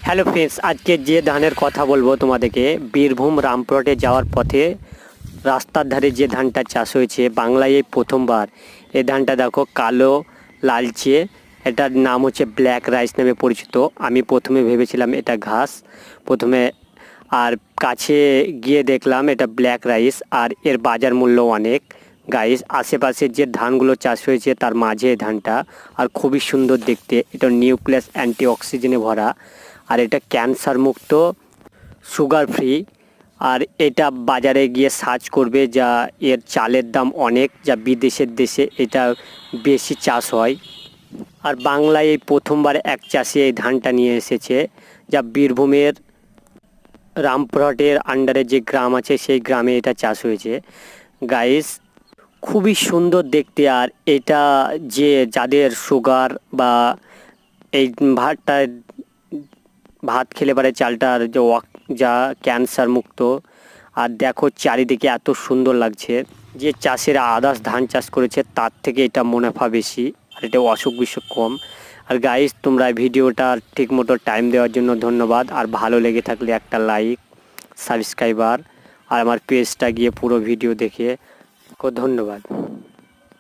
Hello friends, আজকে যে ধানের কথা বলবো তোমাদেরকে, বীরভূম রামপুরহাটে যাওয়ার পথে রাস্তার ধারে যে ধানটা চাষ হয়েছে বাংলায় এই প্রথমবার। এই ধানটা দেখো কালো লালচে, এটার নাম হচ্ছে ব্ল্যাক রাইস নামে পরিচিত। আমি প্রথমে ভেবেছিলাম এটা ঘাস প্রথমে, আর কাছে গিয়ে দেখলাম এটা ব্ল্যাক রাইস, আর এর বাজার মূল্য অনেক। গাইস, আশেপাশের যে ধানগুলো চাষ হয়েছে তার মাঝে এই ধানটা, আর খুবই সুন্দর দেখতে। এটা নিউক্লিয়াস অ্যান্টি অক্সিজেনে ভরা, আর এটা ক্যান্সার মুক্ত, সুগার ফ্রি। আর এটা বাজারে গিয়ে সার্চ করবে, যা এর চালের দাম অনেক, যা বিদেশের দেশে এটা বেশি চাষ হয়। আর বাংলায় এই প্রথমবার এক চাষি এই ধানটা নিয়ে এসেছে, যা বীরভূমের রামপুরহাটের আন্ডারে যে গ্রাম আছে সেই গ্রামে এটা চাষ হয়েছে। গাইস, খুবই সুন্দর দেখতে। আর এটা যে যাদের সুগার বা এই ভাতটা ভাত খেলে পারে চালটার যে যা ক্যান্সার মুক্ত। আর দেখো চারিদিকে এত সুন্দর লাগছে, যে চাষিরা আদার্স ধান চাষ করেছে তার থেকে এটা মুনাফা বেশি, আর এটা অসুখ বিসুখ কম। আর গাইস, তোমরা ভিডিওটা ঠিক মতো টাইম দেওয়ার জন্য ধন্যবাদ। আর ভালো লেগে থাকলে একটা লাইক, সাবস্ক্রাইবার, আর আমার পেজটা গিয়ে পুরো ভিডিও দেখে ধন্যবাদ।